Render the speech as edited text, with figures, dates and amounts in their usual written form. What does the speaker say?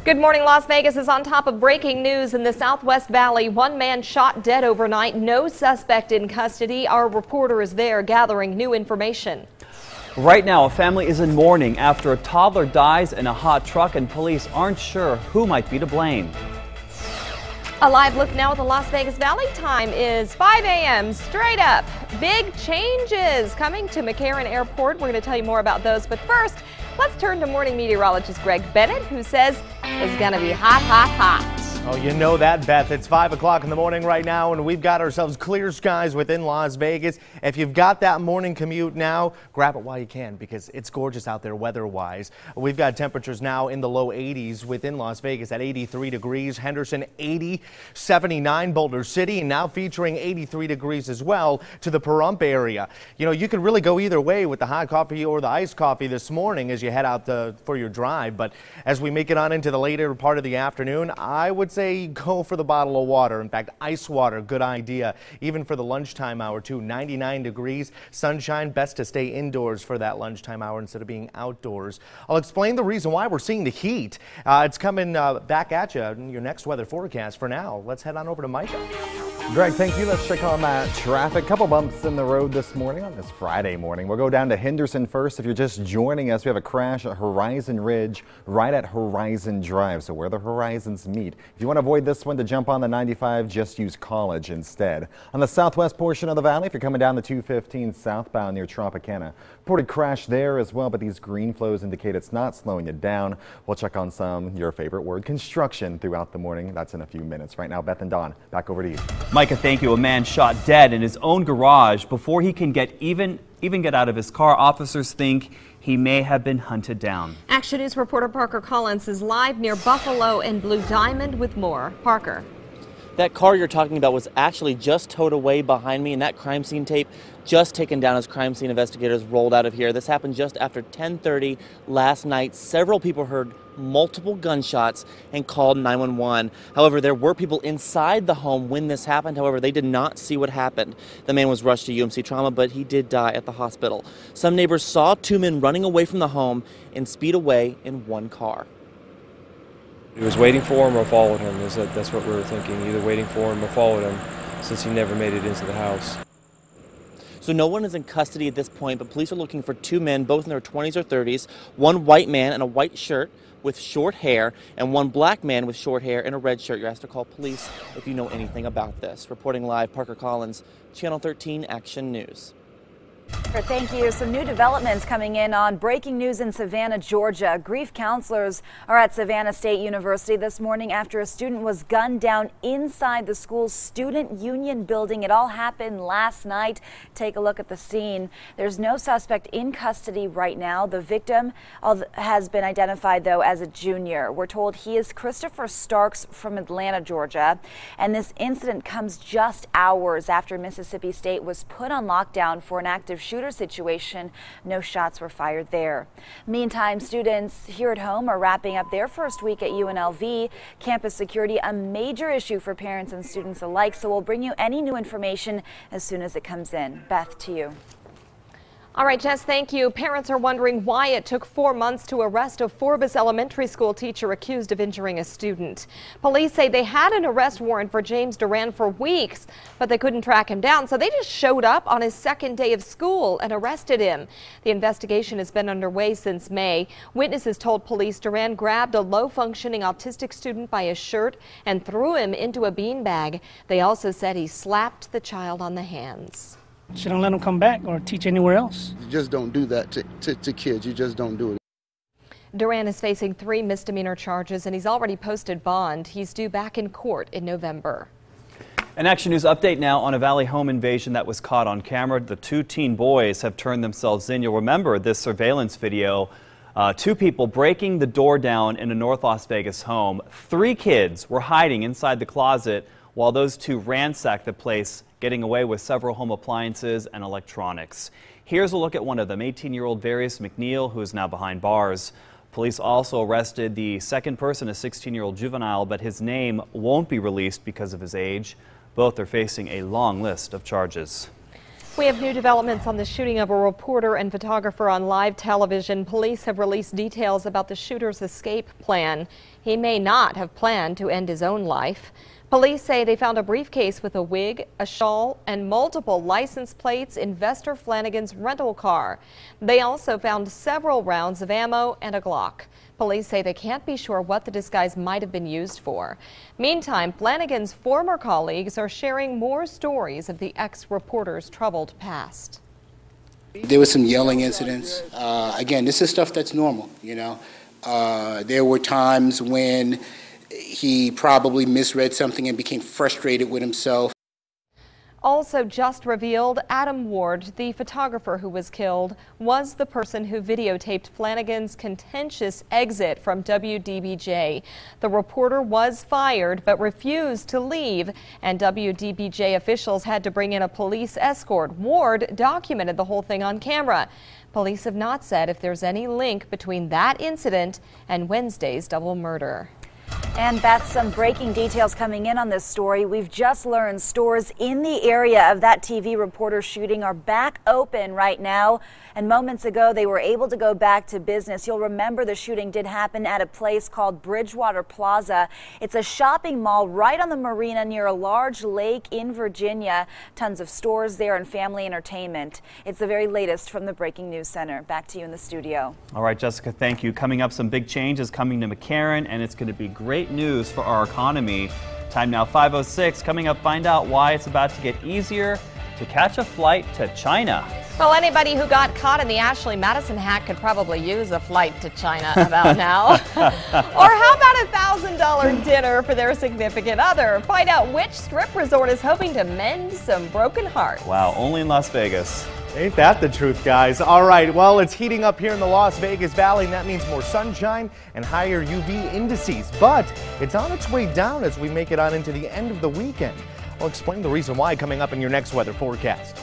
Good morning. Las Vegas is on top of breaking news in the Southwest Valley. One man shot dead overnight. No suspect in custody. Our reporter is there gathering new information. Right now, a family is in mourning after a toddler dies in a hot truck, and police aren't sure who might be to blame. A live look now at the Las Vegas Valley. Time is 5 a.m. straight up. Big changes coming to McCarran Airport. We're going to tell you more about those. But first, let's turn to morning meteorologist Greg Bennett, who says it's going to be hot, hot, hot. Oh, you know that, Beth. It's 5 o'clock in the morning right now, and we've got ourselves clear skies within Las Vegas. If you've got that morning commute now, grab it while you can because it's gorgeous out there weather-wise. We've got temperatures now in the low 80s within Las Vegas at 83 degrees. Henderson 80, 79 Boulder City, and now featuring 83 degrees as well to the Pahrump area. You know, you could really go either way with the hot coffee or the iced coffee this morning as you head out for your drive. But as we make it on into the later part of the afternoon, I would say go for the bottle of water. In fact, ice water, good idea. Even for the lunchtime hour too. 99 degrees, sunshine, best to stay indoors for that lunchtime hour instead of being outdoors. I'll explain the reason why we're seeing the heat. It's coming back at you in your next weather forecast. For now, let's head on over to Micah. Greg, thank you. Let's check on that traffic. Couple bumps in the road this morning on this Friday morning. We'll go down to Henderson first. If you're just joining us, we have a crash at Horizon Ridge right at Horizon Drive, so where the horizons meet. If you want to avoid this one, to jump on the 95, just use College instead. On the southwest portion of the valley, if you're coming down the 215 southbound near Tropicana, reported crash there as well, but these green flows indicate it's not slowing you down. We'll check on your favorite word, construction, throughout the morning. That's in a few minutes. Right now, Beth and Don, back over to you. Micah, thank you. A man shot dead in his own garage before he can even get out of his car. Officers think he may have been hunted down. Action News reporter Parker Collins is live near Buffalo and Blue Diamond with more. Parker. That car you're talking about was actually just towed away behind me, and that crime scene tape just taken down as crime scene investigators rolled out of here. This happened just after 10:30 last night. Several people heard multiple gunshots and called 911. However, there were people inside the home when this happened. However, they did not see what happened. The man was rushed to UMC trauma, but he did die at the hospital. Some neighbors saw two men running away from the home and speed away in one car. He was waiting for him or followed him. That's what we were thinking, either waiting for him or followed him, since he never made it into the house. So no one is in custody at this point, but police are looking for two men, both in their 20s or 30s, one white man in a white shirt with short hair, and one black man with short hair in a red shirt. You're asked to call police if you know anything about this. Reporting live, Parker Collins, Channel 13 Action News. Thank you. Some new developments coming in on breaking news in Savannah, Georgia. Grief counselors are at Savannah State University this morning after a student was gunned down inside the school's student union building. It all happened last night. Take a look at the scene. There's no suspect in custody right now. The victim has been identified, though, as a junior. We're told he is Christopher Starks from Atlanta, Georgia. And this incident comes just hours after Mississippi State was put on lockdown for an active shooter situation. No shots were fired there. Meantime, students here at home are wrapping up their first week at UNLV. Campus security, a major issue for parents and students alike, so we'll bring you any new information as soon as it comes in. Beth, to you. All right, Jess, thank you. Parents are wondering why it took 4 months to arrest a Forbes elementary school teacher accused of injuring a student. Police say they had an arrest warrant for James Duran for weeks, but they couldn't track him down, so they just showed up on his second day of school and arrested him. The investigation has been underway since May. Witnesses told police Duran grabbed a low-functioning autistic student by his shirt and threw him into a beanbag. They also said he slapped the child on the hands. Shouldn't let them come back or teach anywhere else. You just don't do that to kids. You just don't do it. Duran is facing 3 misdemeanor charges, and he's already posted bond. He's due back in court in November. An Action News update now on a Valley home invasion that was caught on camera. The 2 teen boys have turned themselves in. You'll remember this surveillance video. 2 people breaking the door down in a North Las Vegas home. 3 kids were hiding inside the closet while those 2 ransacked the place, getting away with several home appliances and electronics. Here's a look at one of them, 18-year-old Varius McNeil, who is now behind bars. Police also arrested the second person, a 16-year-old juvenile, but his name won't be released because of his age. Both are facing a long list of charges. We have new developments on the shooting of a reporter and photographer on live television. Police have released details about the shooter's escape plan. He may not have planned to end his own life. Police say they found a briefcase with a wig, a shawl, and multiple license plates in Vester Flanagan's rental car. They also found several rounds of ammo and a Glock. Police say they can't be sure what the disguise might have been used for. Meantime, Flanagan's former colleagues are sharing more stories of the ex-reporter's troubled past. There was some yelling incidents. Again, this is stuff that's normal, you know. There were times when he probably misread something and became frustrated with himself. Also just revealed, Adam Ward, the photographer who was killed, was the person who videotaped Flanagan's contentious exit from WDBJ. The reporter was fired but refused to leave, and WDBJ officials had to bring in a police escort. Ward documented the whole thing on camera. Police have not said if there's any link between that incident and Wednesday's double murder. And Beth, some breaking details coming in on this story. We've just learned stores in the area of that TV reporter shooting are back open right now. And moments ago, they were able to go back to business. You'll remember the shooting did happen at a place called Bridgewater Plaza. It's a shopping mall right on the marina near a large lake in Virginia. Tons of stores there and family entertainment. It's the very latest from the Breaking News Center. Back to you in the studio. All right, Jessica, thank you. Coming up, some big changes coming to McCarran, and it's going to be great news for our economy. Time now 5:06. Coming up, find out why it's about to get easier to catch a flight to China. Well, anybody who got caught in the Ashley Madison hack could probably use a flight to China about now. Or how about a $1,000 dinner for their significant other? Find out which strip resort is hoping to mend some broken hearts. Wow, only in Las Vegas. Ain't that the truth, guys? All right, well, it's heating up here in the Las Vegas Valley, and that means more sunshine and higher UV indices. But it's on its way down as we make it on into the end of the weekend. I'll explain the reason why coming up in your next weather forecast.